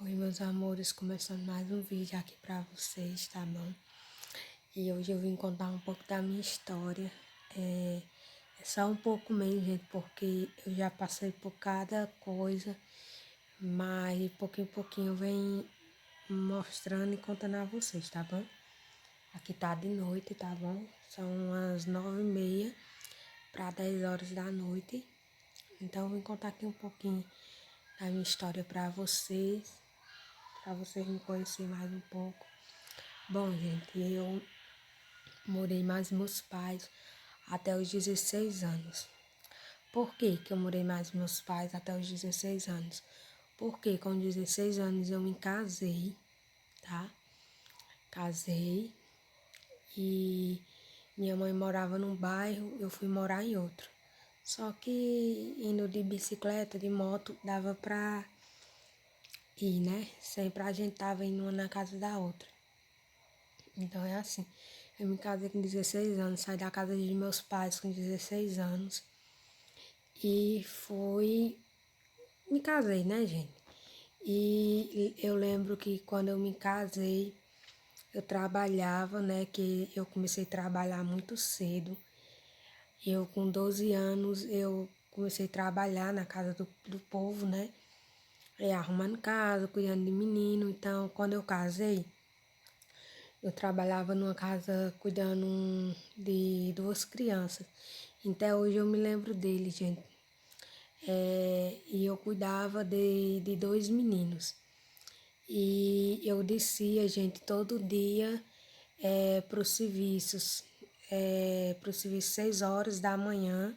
Oi, meus amores, começando mais um vídeo aqui pra vocês, tá bom? E hoje eu vim contar um pouco da minha história. É só um pouco mesmo, gente, porque eu já passei por cada coisa, mas de pouquinho em pouquinho eu venho mostrando e contando a vocês, tá bom? Aqui tá de noite, tá bom? São umas 9h30 para 10 horas da noite. Então eu vim contar aqui um pouquinho da minha história pra vocês me conhecerem mais um pouco. Bom, gente, eu morei mais com meus pais até os 16 anos. Por que que eu morei mais com meus pais até os 16 anos? Porque com 16 anos eu me casei, tá? Casei e minha mãe morava num bairro, eu fui morar em outro. Só que indo de bicicleta, de moto, dava pra ir, né? Sempre a gente tava indo uma na casa da outra. Então é assim, eu me casei com 16 anos, saí da casa de meus pais com 16 anos e me casei, né, gente? E eu lembro que quando eu me casei, eu trabalhava, né, que eu comecei a trabalhar muito cedo. Eu com 12 anos, eu comecei a trabalhar na casa do povo, né, arrumando casa, cuidando de menino. Então, quando eu casei, eu trabalhava numa casa cuidando de duas crianças. Até hoje eu me lembro dele, gente. E eu cuidava de dois meninos. E eu descia, gente, todo dia para os serviços. Para o serviço 6 horas da manhã.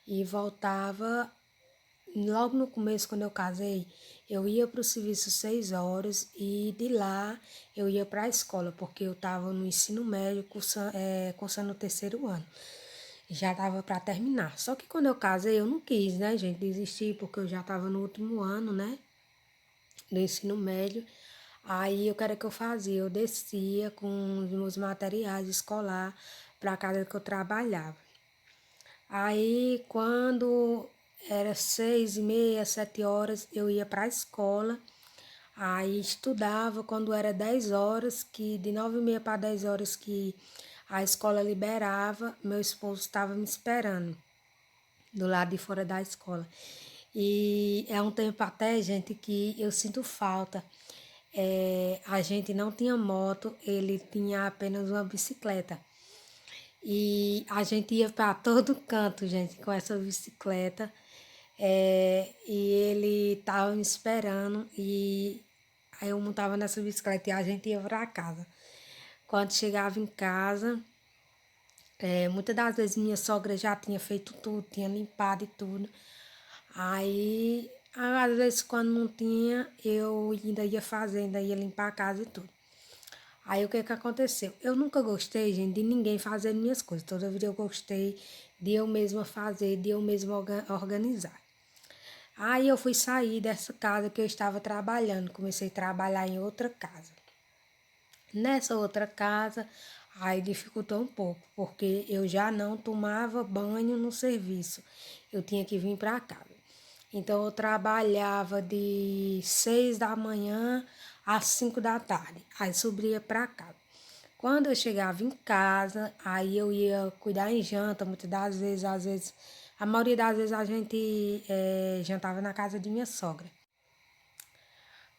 E voltava logo no começo, quando eu casei, eu ia para o serviço 6 horas e de lá eu ia para a escola, porque eu estava no ensino médio, cursando o terceiro ano. Já estava para terminar. Só que quando eu casei, eu não quis, né, gente, desistir, porque eu já estava no último ano, né, do ensino médio. Aí o que era que eu fazia? Eu descia com os meus materiais escolar para a casa que eu trabalhava. Aí, quando era 6h30, 7 horas, eu ia para a escola. Aí estudava quando era 10 horas, que de 9h30 para 10 horas que a escola liberava, meu esposo estava me esperando do lado de fora da escola. E é um tempo até, gente, que eu sinto falta. A gente não tinha moto, ele tinha apenas uma bicicleta. E a gente ia para todo canto, gente, com essa bicicleta. E ele tava me esperando e aí eu montava nessa bicicleta e a gente ia para casa. Quando chegava em casa, muitas das vezes minha sogra já tinha feito tudo, tinha limpado e tudo. Aí, às vezes quando não tinha, eu ainda ia fazer, ainda ia limpar a casa e tudo. Aí o que que aconteceu? Eu nunca gostei, gente, de ninguém fazer minhas coisas. Toda vida eu gostei de eu mesma fazer, de eu mesma organizar. Aí eu fui sair dessa casa que eu estava trabalhando, comecei a trabalhar em outra casa. Nessa outra casa, aí dificultou um pouco, porque eu já não tomava banho no serviço. Eu tinha que vir para casa. Então eu trabalhava de 6 da manhã às 5 da tarde. Aí subia para casa. Quando eu chegava em casa, aí eu ia cuidar em janta, muitas das vezes, às vezes, a maioria das vezes a gente jantava na casa de minha sogra.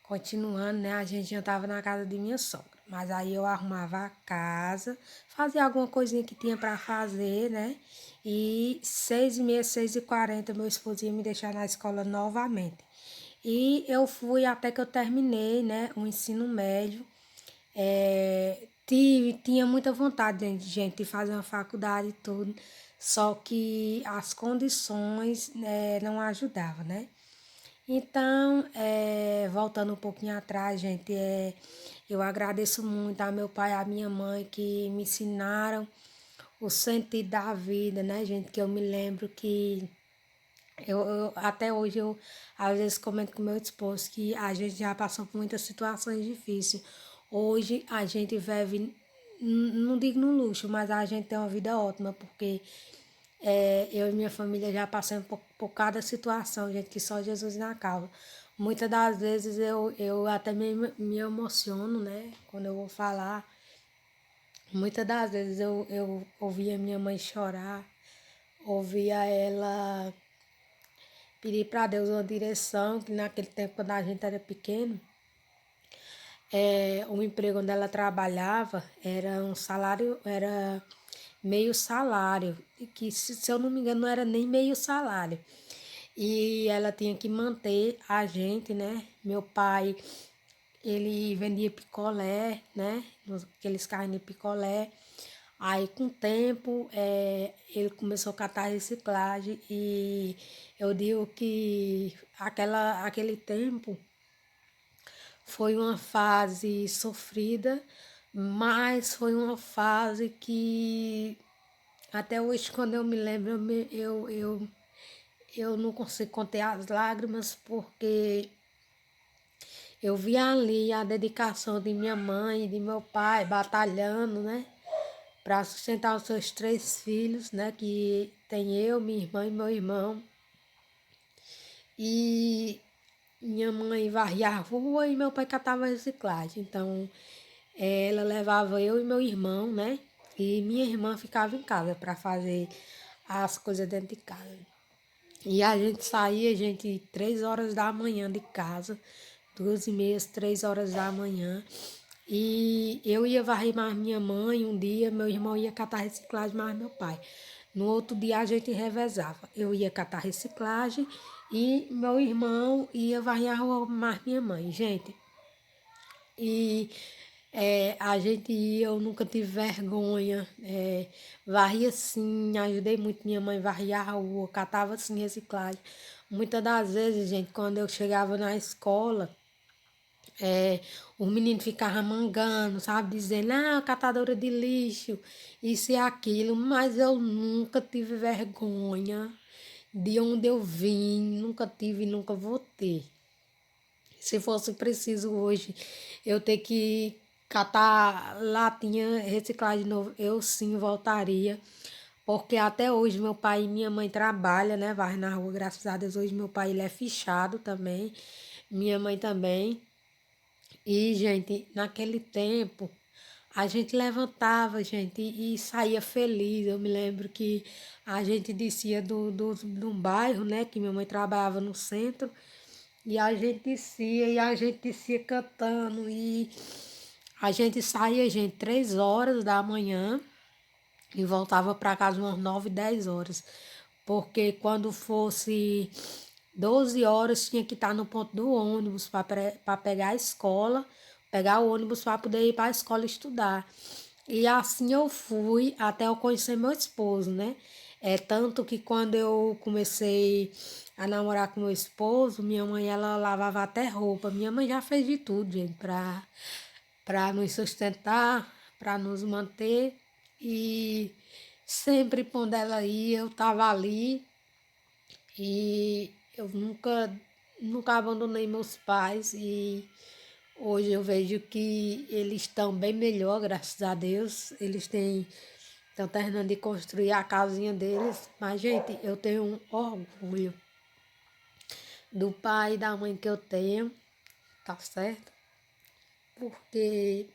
Continuando, né, a gente jantava na casa de minha sogra. Mas aí eu arrumava a casa, fazia alguma coisinha que tinha para fazer, né? E 6h30, 6h40, meu esposo ia me deixar na escola novamente. E eu fui até que eu terminei, né, o ensino médio. Tinha muita vontade, gente, de fazer uma faculdade e tudo, só que as condições não ajudavam, né? Então, voltando um pouquinho atrás, gente, eu agradeço muito a meu pai e a minha mãe que me ensinaram o sentido da vida, né, gente? Que eu me lembro que até hoje eu às vezes comento com meu esposo que a gente já passou por muitas situações difíceis. Hoje a gente vive, não digo no luxo, mas a gente tem uma vida ótima, porque eu e minha família já passamos por cada situação, gente, que só Jesus na causa. Muitas das vezes eu até me emociono, né, quando eu vou falar. Muitas das vezes eu ouvia minha mãe chorar, ouvia ela pedir para Deus uma direção, que naquele tempo, quando a gente era pequeno, o emprego onde ela trabalhava era um salário, era meio salário, e que se eu não me engano não era nem meio salário. E ela tinha que manter a gente, né? Meu pai, ele vendia picolé, né? Aqueles carrinhos de picolé. Aí, com o tempo, ele começou a catar reciclagem e eu digo que aquele tempo foi uma fase sofrida, mas foi uma fase que até hoje, quando eu me lembro, eu não consigo conter as lágrimas, porque eu vi ali a dedicação de minha mãe e de meu pai batalhando, né? Para sustentar os seus 3 filhos, né? Que tem eu, minha irmã e meu irmão. E minha mãe varria a rua e meu pai catava reciclagem. Então, ela levava eu e meu irmão, né? E minha irmã ficava em casa para fazer as coisas dentro de casa. E a gente saía, gente, 3 horas da manhã de casa, 2h30, 3 horas da manhã. E eu ia varrer mais minha mãe um dia, meu irmão ia catar reciclagem mais meu pai. No outro dia a gente revezava. Eu ia catar reciclagem e meu irmão ia varrer a rua mais minha mãe, gente. E a gente ia, eu nunca tive vergonha. Varria sim, ajudei muito minha mãe a varrer a rua, catava assim reciclagem. Muitas das vezes, gente, quando eu chegava na escola, os meninos ficavam mangando, sabe? Dizendo, catadora de lixo, isso e aquilo. Mas eu nunca tive vergonha de onde eu vim, nunca tive e nunca vou ter. Se fosse preciso hoje eu ter que catar latinha, reciclar de novo, eu sim voltaria. Porque até hoje meu pai e minha mãe trabalham, né? Vai na rua, graças a Deus. Hoje meu pai ele é fichado também, minha mãe também. E, gente, naquele tempo, a gente levantava, gente, e saía feliz. Eu me lembro que a gente descia de um bairro, né, que minha mãe trabalhava no centro, e a gente descia cantando, e a gente saía, gente, 3 horas da manhã e voltava para casa umas 9, 10 horas. Porque quando fosse 12 horas tinha que estar no ponto do ônibus para pegar a escola, pegar o ônibus para poder ir para a escola estudar. E assim eu fui até eu conhecer meu esposo, né? Tanto que quando eu comecei a namorar com meu esposo, minha mãe ela lavava até roupa. Minha mãe já fez de tudo, gente, para nos sustentar, para nos manter. E sempre quando ela ia, eu estava ali. E eu nunca abandonei meus pais. E hoje eu vejo que eles estão bem melhor, graças a Deus. Estão terminando de construir a casinha deles. Mas, gente, eu tenho um orgulho do pai e da mãe que eu tenho, tá certo? Porque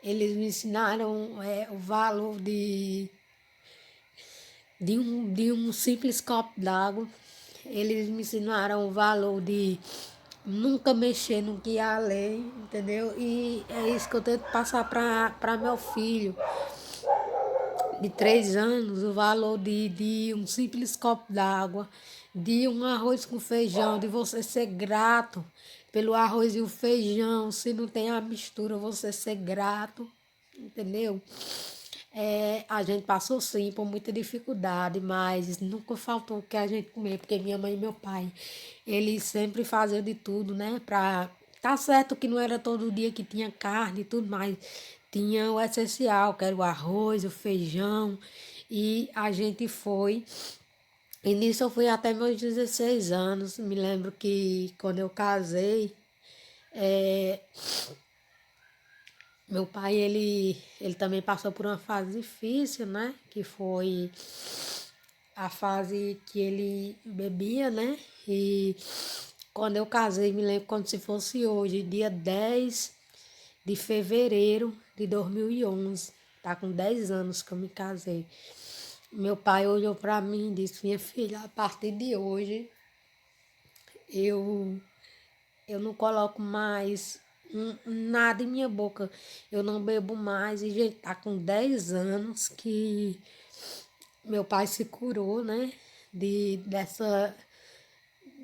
eles me ensinaram o valor de um simples copo d'água. Eles me ensinaram o valor de nunca mexer no que é a lei, entendeu? E é isso que eu tento passar para meu filho de 3 anos, o valor de um simples copo d'água, de um arroz com feijão, de você ser grato pelo arroz e o feijão, se não tem a mistura, você ser grato, entendeu? A gente passou sim por muita dificuldade, mas nunca faltou o que a gente comer, porque minha mãe e meu pai, eles sempre faziam de tudo, né? Tá certo que não era todo dia que tinha carne e tudo, mas tinha o essencial, que era o arroz, o feijão, e a gente foi. E nisso eu fui até meus 16 anos. Me lembro que quando eu casei, é, Meu pai, ele também passou por uma fase difícil, né? Que foi a fase que ele bebia, né? E quando eu casei, me lembro como se fosse hoje, dia 10 de fevereiro de 2011. Tá com 10 anos que eu me casei. Meu pai olhou para mim e disse: Minha filha, a partir de hoje eu eu não coloco mais nada em minha boca. Eu não bebo mais. E gente, tá com 10 anos que meu pai se curou, né?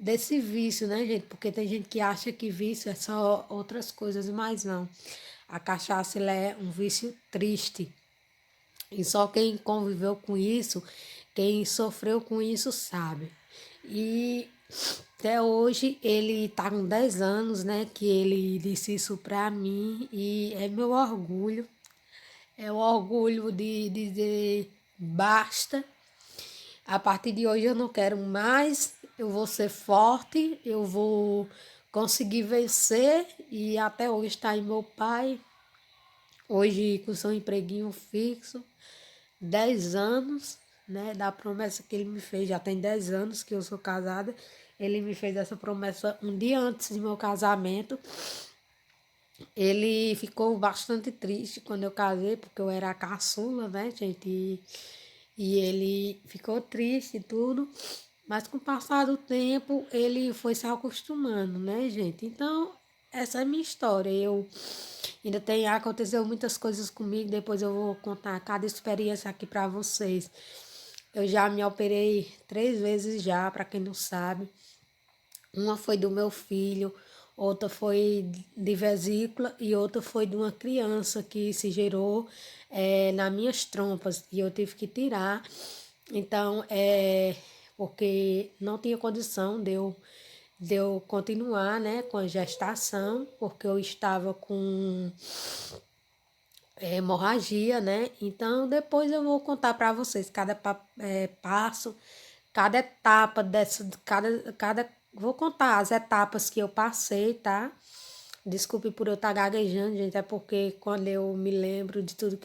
Desse vício, né, gente? Porque tem gente que acha que vício é só outras coisas, mas não. A cachaça, ela é um vício triste. E só quem conviveu com isso, quem sofreu com isso, sabe. E até hoje ele tá com 10 anos, né? Que ele disse isso pra mim e é meu orgulho. É o orgulho de dizer basta. A partir de hoje eu não quero mais. Eu vou ser forte, eu vou conseguir vencer. E até hoje está aí meu pai, hoje com seu empreguinho fixo, 10 anos, né? Da promessa que ele me fez. Já tem 10 anos que eu sou casada. Ele me fez essa promessa um dia antes de meu casamento. Ele ficou bastante triste quando eu casei, porque eu era a caçula, né, gente? E ele ficou triste e tudo. Mas com o passar do tempo, ele foi se acostumando, né, gente? Então, essa é a minha história. Eu ainda tem, aconteceu muitas coisas comigo, depois eu vou contar cada experiência aqui para vocês. Eu já me operei 3 vezes já, para quem não sabe. Uma foi do meu filho, outra foi de vesícula e outra foi de uma criança que se gerou nas minhas trompas e eu tive que tirar. Então, porque não tinha condição de eu continuar, né, com a gestação, porque eu estava com hemorragia, né? Então, depois eu vou contar para vocês cada passo, cada etapa dessa, vou contar as etapas que eu passei, tá? Desculpe por eu estar gaguejando, gente, é porque quando eu me lembro de tudo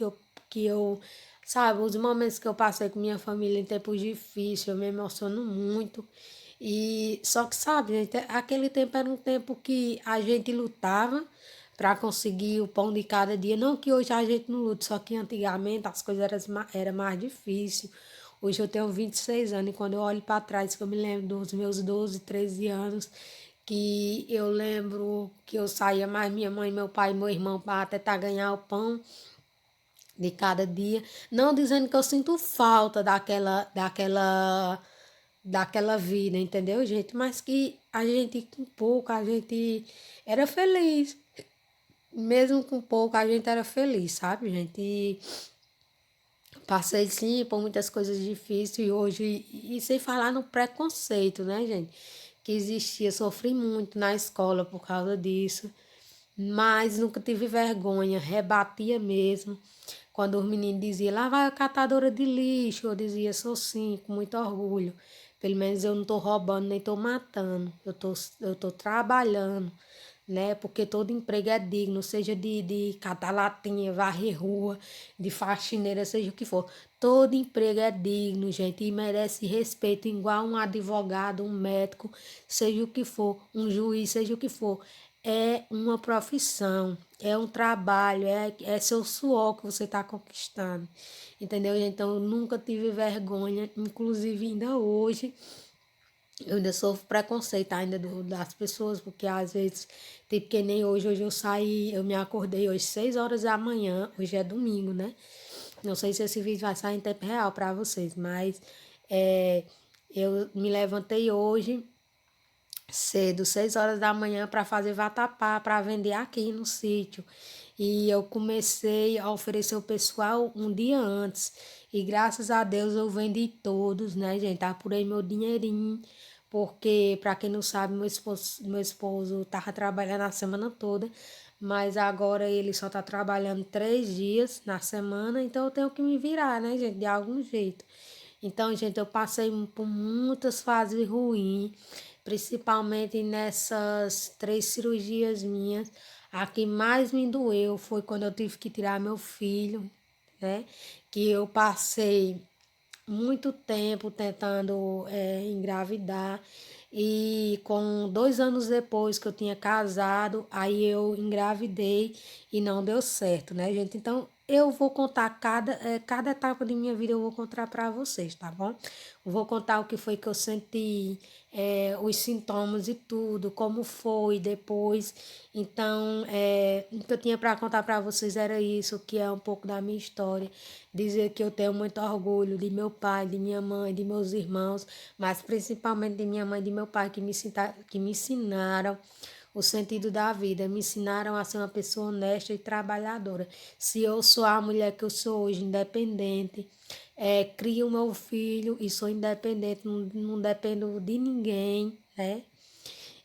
sabe, os momentos que eu passei com minha família em tempos difíceis, eu me emociono muito. E só que, sabe, gente, aquele tempo era um tempo que a gente lutava para conseguir o pão de cada dia. Não que hoje a gente não lute, só que antigamente as coisas eram mais difíceis. Hoje eu tenho 26 anos e quando eu olho para trás, que eu me lembro dos meus 12, 13 anos, que eu lembro que eu saía mais minha mãe, meu pai e meu irmão para tentar ganhar o pão de cada dia. Não dizendo que eu sinto falta daquela vida, entendeu, gente? Mas que a gente com pouco, a gente era feliz. Mesmo com pouco, a gente era feliz, sabe, gente? E passei sim por muitas coisas difíceis e hoje, e sem falar no preconceito, né, gente? Que existia, sofri muito na escola por causa disso, mas nunca tive vergonha, rebatia mesmo. Quando os meninos diziam, lá vai a catadora de lixo, eu dizia, sou sim, com muito orgulho. Pelo menos eu não estou roubando nem estou matando, eu tô trabalhando, né? Porque todo emprego é digno, seja de catar latinha, varrer rua, de faxineira, seja o que for. Todo emprego é digno, gente, e merece respeito, igual um advogado, um médico, seja o que for, um juiz, seja o que for. É uma profissão, é um trabalho, é seu suor que você está conquistando, entendeu? Então, eu nunca tive vergonha, inclusive ainda hoje, eu ainda sofro preconceito ainda das pessoas, porque às vezes, tipo que nem hoje eu saí, eu me acordei hoje 6 horas da manhã, hoje é domingo, né? Não sei se esse vídeo vai sair em tempo real para vocês, mas eu me levantei hoje cedo, 6 horas da manhã, para fazer vatapá, para vender aqui no sítio. E eu comecei a oferecer o pessoal um dia antes. E graças a Deus eu vendi todos, né, gente? Apurei meu dinheirinho. Porque, para quem não sabe, meu esposo tava trabalhando a semana toda. Mas agora ele só tá trabalhando 3 dias na semana. Então eu tenho que me virar, né, gente? De algum jeito. Então, gente, eu passei por muitas fases ruins, principalmente nessas 3 cirurgias minhas. A que mais me doeu foi quando eu tive que tirar meu filho, né? Que eu passei muito tempo tentando engravidar. E com 2 anos depois que eu tinha casado, aí eu engravidei e não deu certo, né, gente? Então eu vou contar cada etapa de minha vida, eu vou contar para vocês, tá bom? Vou contar o que foi que eu senti, os sintomas e tudo, como foi depois. Então, o que eu tinha para contar para vocês era isso, que é um pouco da minha história. Dizer que eu tenho muito orgulho de meu pai, de minha mãe, de meus irmãos, mas principalmente de minha mãe e de meu pai, que me ensinaram o sentido da vida, me ensinaram a ser uma pessoa honesta e trabalhadora. Se eu sou a mulher que eu sou hoje, independente, crio meu filho e sou independente, não dependo de ninguém, né?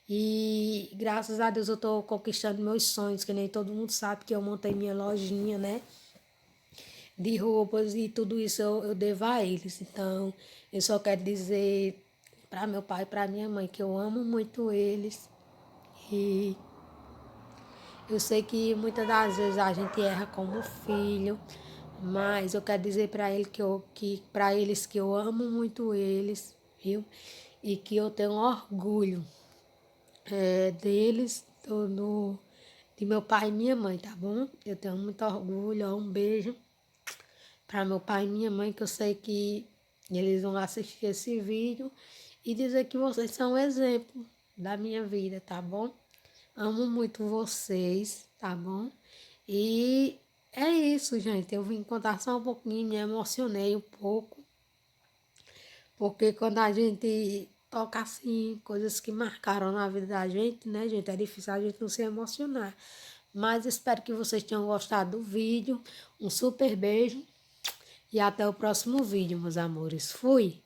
E graças a Deus eu estou conquistando meus sonhos, que nem todo mundo sabe que eu montei minha lojinha, né? De roupas e tudo isso eu devo a eles. Então, eu só quero dizer para meu pai e para minha mãe que eu amo muito eles. E eu sei que muitas das vezes a gente erra como filho, mas eu quero dizer para ele que para eles que eu amo muito eles, viu? E que eu tenho orgulho deles, de meu pai e minha mãe, tá bom? Eu tenho muito orgulho, ó, um beijo para meu pai e minha mãe, que eu sei que eles vão assistir esse vídeo e dizer que vocês são um exemplo da minha vida, tá bom? Amo muito vocês, tá bom? E é isso, gente. Eu vim contar só um pouquinho, me emocionei um pouco, porque quando a gente toca assim, coisas que marcaram na vida da gente, né, gente? É difícil a gente não se emocionar. Mas espero que vocês tenham gostado do vídeo. Um super beijo e até o próximo vídeo, meus amores. Fui!